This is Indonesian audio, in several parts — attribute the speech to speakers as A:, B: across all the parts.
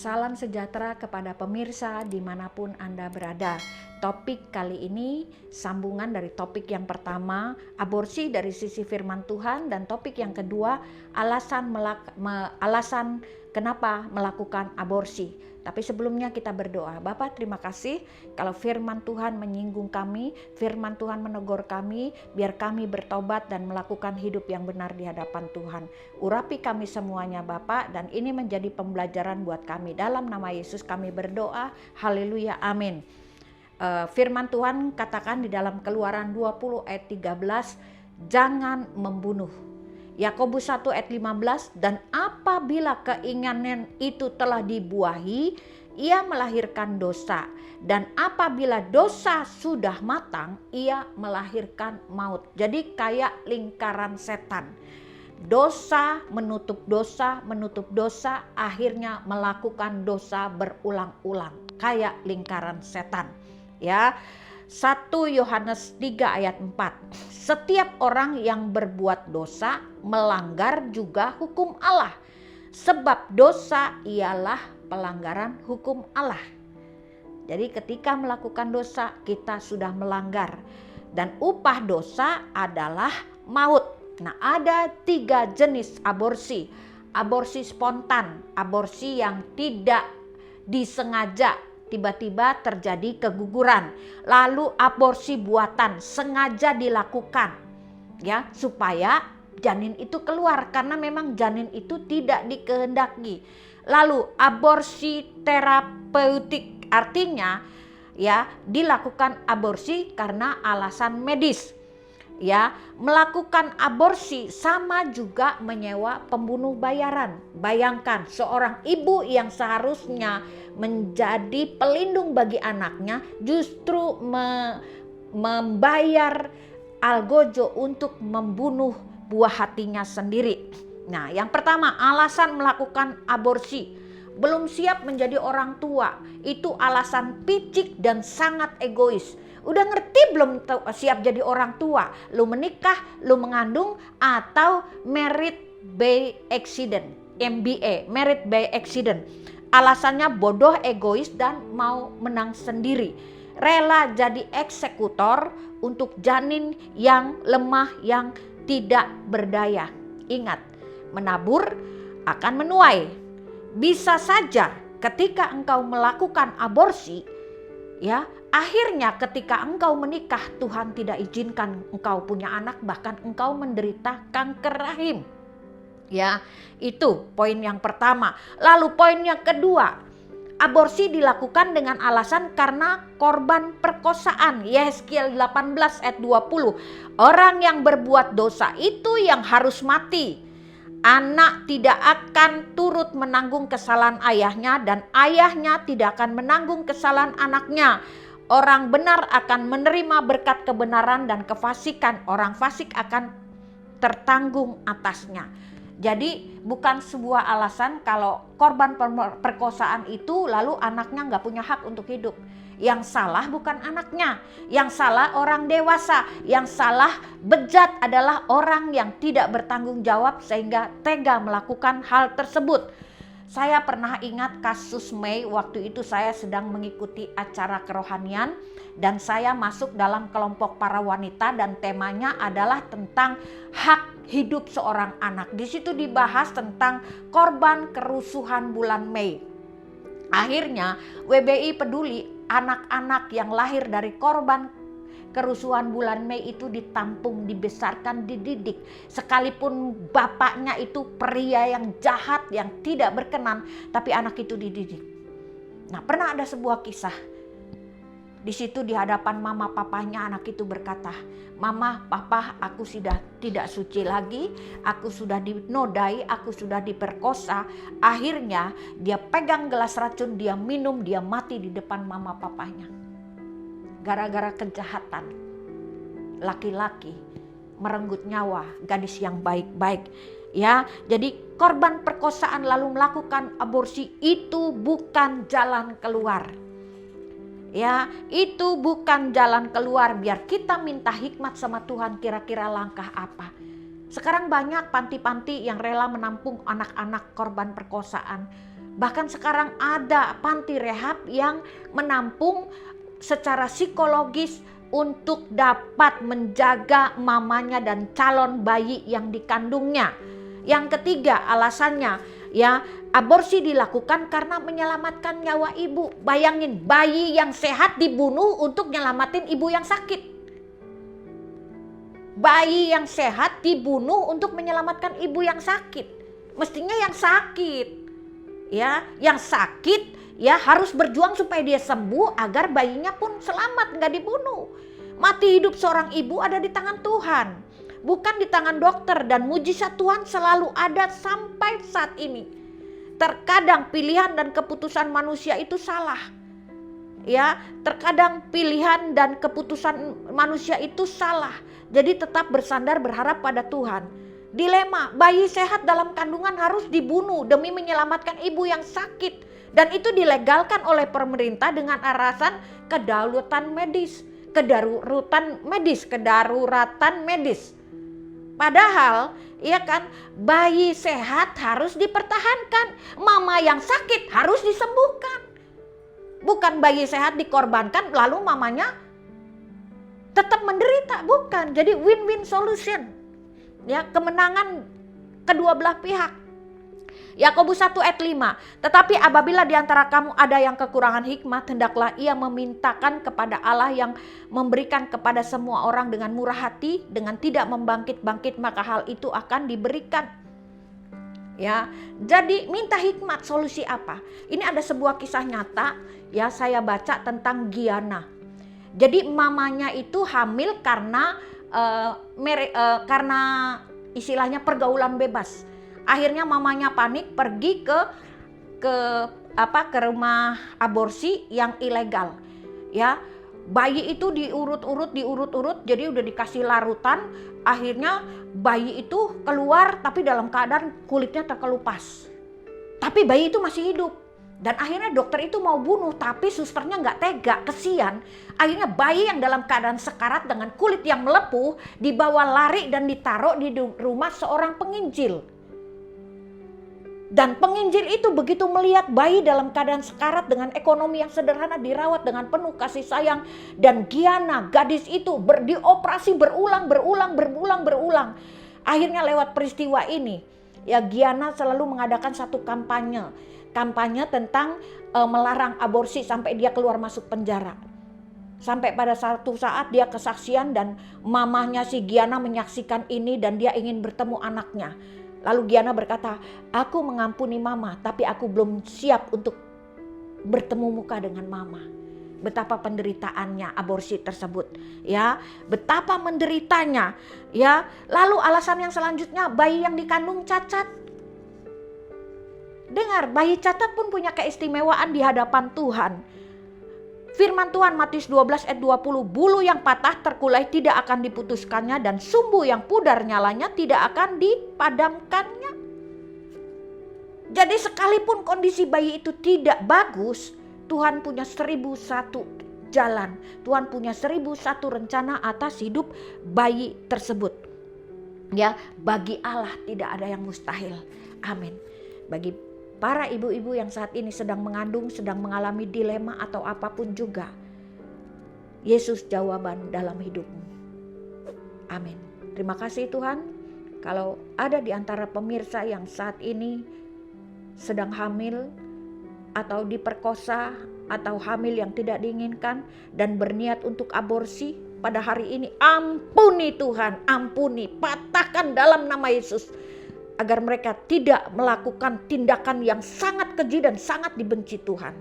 A: Salam sejahtera kepada pemirsa dimanapun Anda berada. Topik kali ini sambungan dari topik yang pertama, aborsi dari sisi firman Tuhan, dan topik yang kedua, alasan kenapa melakukan aborsi. Tapi sebelumnya kita berdoa. Bapa, terima kasih kalau firman Tuhan menyinggung kami, firman Tuhan menegur kami, biar kami bertobat dan melakukan hidup yang benar di hadapan Tuhan. Urapi kami semuanya Bapa, dan ini menjadi pembelajaran buat kami. Dalam nama Yesus kami berdoa, haleluya, amin. Firman Tuhan katakan di dalam Keluaran 20 ayat 13, jangan membunuh. Yakobus 1 ayat 15, dan apabila keinginan itu telah dibuahi, ia melahirkan dosa. Dan apabila dosa sudah matang, ia melahirkan maut. Jadi kayak lingkaran setan. Dosa, menutup dosa, akhirnya melakukan dosa berulang-ulang. Kayak lingkaran setan. Ya, 1 Yohanes 3 ayat 4. Setiap orang yang berbuat dosa melanggar juga hukum Allah. Sebab dosa ialah pelanggaran hukum Allah. Jadi ketika melakukan dosa kita sudah melanggar. Dan upah dosa adalah maut. Nah, ada 3 jenis aborsi. Aborsi spontan, aborsi yang tidak disengaja, tiba-tiba terjadi keguguran. Lalu aborsi buatan, sengaja dilakukan ya supaya janin itu keluar karena memang janin itu tidak dikehendaki. Lalu aborsi terapeutik, artinya ya dilakukan aborsi karena alasan medis. Ya, melakukan aborsi sama juga menyewa pembunuh bayaran. Bayangkan seorang ibu yang seharusnya menjadi pelindung bagi anaknya justru membayar algojo untuk membunuh buah hatinya sendiri. Nah, yang pertama, alasan melakukan aborsi. Belum siap menjadi orang tua. Itu alasan picik dan sangat egois. Udah ngerti belum siap jadi orang tua? Lu menikah, lu mengandung, atau married by accident, MBA, married by accident. Alasannya bodoh, egois, dan mau menang sendiri. Rela jadi eksekutor untuk janin yang lemah, yang tidak berdaya. Ingat, menabur akan menuai. Bisa saja ketika engkau melakukan aborsi, ya, akhirnya ketika engkau menikah Tuhan tidak izinkan engkau punya anak, bahkan engkau menderita kanker rahim. Ya, itu poin yang pertama. Lalu poin yang kedua, aborsi dilakukan dengan alasan karena korban perkosaan. Yehezkiel 18 ayat 20. Orang yang berbuat dosa itu yang harus mati. Anak tidak akan turut menanggung kesalahan ayahnya, dan ayahnya tidak akan menanggung kesalahan anaknya. Orang benar akan menerima berkat kebenaran, dan kefasikan orang fasik akan tertanggung atasnya. Jadi bukan sebuah alasan kalau korban perkosaan itu lalu anaknya nggak punya hak untuk hidup. Yang salah bukan anaknya, yang salah orang dewasa, yang salah bejat adalah orang yang tidak bertanggung jawab sehingga tega melakukan hal tersebut. Saya pernah ingat kasus Mei, waktu itu saya sedang mengikuti acara kerohanian dan saya masuk dalam kelompok para wanita dan temanya adalah tentang hak hidup seorang anak. Di situ dibahas tentang korban kerusuhan bulan Mei. Akhirnya WBI peduli anak-anak yang lahir dari korban kerusuhan bulan Mei itu ditampung, dibesarkan, dididik. Sekalipun bapaknya itu pria yang jahat, yang tidak berkenan, tapi anak itu dididik. Nah, pernah ada sebuah kisah. Di situ di hadapan mama papanya anak itu berkata, "Mama, papa, aku sudah tidak suci lagi, aku sudah dinodai, aku sudah diperkosa." Akhirnya dia pegang gelas racun, dia minum, dia mati di depan mama papanya. Gara-gara kejahatan laki-laki merenggut nyawa gadis yang baik-baik. Ya, jadi korban perkosaan lalu melakukan aborsi itu bukan jalan keluar. Ya, itu bukan jalan keluar. Biar kita minta hikmat sama Tuhan, kira-kira langkah apa. Sekarang banyak panti-panti yang rela menampung anak-anak korban perkosaan. Bahkan sekarang ada panti rehab yang menampung secara psikologis untuk dapat menjaga mamanya dan calon bayi yang dikandungnya. Yang ketiga alasannya, ya, aborsi dilakukan karena menyelamatkan nyawa ibu. Bayangin, bayi yang sehat dibunuh untuk nyelamatin ibu yang sakit. Bayi yang sehat dibunuh untuk menyelamatkan ibu yang sakit. Mestinya yang sakit, ya, yang sakit ya harus berjuang supaya dia sembuh agar bayinya pun selamat, nggak dibunuh. Mati hidup seorang ibu ada di tangan Tuhan, bukan di tangan dokter, dan mujizat Tuhan selalu ada sampai saat ini. Terkadang pilihan dan keputusan manusia itu salah. Ya, terkadang pilihan dan keputusan manusia itu salah. Jadi tetap bersandar berharap pada Tuhan. Dilema, bayi sehat dalam kandungan harus dibunuh demi menyelamatkan ibu yang sakit. Dan itu dilegalkan oleh pemerintah dengan alasan kedaulatan medis, kedaruratan medis. Padahal, ya kan, bayi sehat harus dipertahankan, mama yang sakit harus disembuhkan. Bukan bayi sehat dikorbankan lalu mamanya tetap menderita, bukan. Jadi win-win solution. Ya, kemenangan kedua belah pihak. Yakobus 1 ayat 5, tetapi apabila di antara kamu ada yang kekurangan hikmat, hendaklah ia memintakan kepada Allah yang memberikan kepada semua orang dengan murah hati, dengan tidak membangkit-bangkit, maka hal itu akan diberikan. Ya, jadi minta hikmat. Solusi apa? Ini ada sebuah kisah nyata, ya, saya baca tentang Giana. Jadi mamanya itu hamil karena karena istilahnya pergaulan bebas. Akhirnya mamanya panik pergi ke rumah aborsi yang ilegal. Ya, bayi itu diurut-urut, jadi udah dikasih larutan. Akhirnya bayi itu keluar tapi dalam keadaan kulitnya terkelupas. Tapi bayi itu masih hidup. Dan akhirnya dokter itu mau bunuh, tapi susternya nggak tega, kesian. Akhirnya bayi yang dalam keadaan sekarat dengan kulit yang melepuh dibawa lari dan ditaruh di rumah seorang penginjil. Dan penginjil itu begitu melihat bayi dalam keadaan sekarat dengan ekonomi yang sederhana dirawat dengan penuh kasih sayang. Dan Giana, gadis itu dioperasi berulang. Akhirnya lewat peristiwa ini, ya, Giana selalu mengadakan satu kampanye tentang melarang aborsi sampai dia keluar masuk penjara. Sampai pada satu saat dia kesaksian dan mamahnya si Giana menyaksikan ini dan dia ingin bertemu anaknya. Lalu Giana berkata, aku mengampuni mama tapi aku belum siap untuk bertemu muka dengan mama. Betapa penderitaannya aborsi tersebut, ya, betapa menderitanya, ya. Lalu alasan yang selanjutnya, bayi yang dikandung cacat. Dengar, bayi cacat pun punya keistimewaan di hadapan Tuhan. Firman Tuhan Matius 12 ayat 20, bulu yang patah terkulai tidak akan diputuskannya dan sumbu yang pudar nyalanya tidak akan dipadamkannya. Jadi sekalipun kondisi bayi itu tidak bagus, Tuhan punya 1001 jalan. Tuhan punya 1001 rencana atas hidup bayi tersebut. Ya, bagi Allah tidak ada yang mustahil. Amin. Bagi para ibu-ibu yang saat ini sedang mengandung, sedang mengalami dilema atau apapun juga, Yesus jawaban dalam hidupmu. Amin. Terima kasih Tuhan. Kalau ada di antara pemirsa yang saat ini sedang hamil atau diperkosa atau hamil yang tidak diinginkan dan berniat untuk aborsi pada hari ini, ampuni Tuhan, ampuni, patahkan dalam nama Yesus. Agar mereka tidak melakukan tindakan yang sangat keji dan sangat dibenci Tuhan.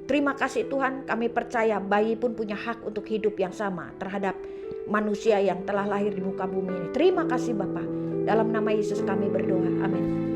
A: Terima kasih Tuhan, kami percaya bayi pun punya hak untuk hidup yang sama terhadap manusia yang telah lahir di muka bumi ini. Terima kasih Bapa. Dalam nama Yesus kami berdoa. Amin.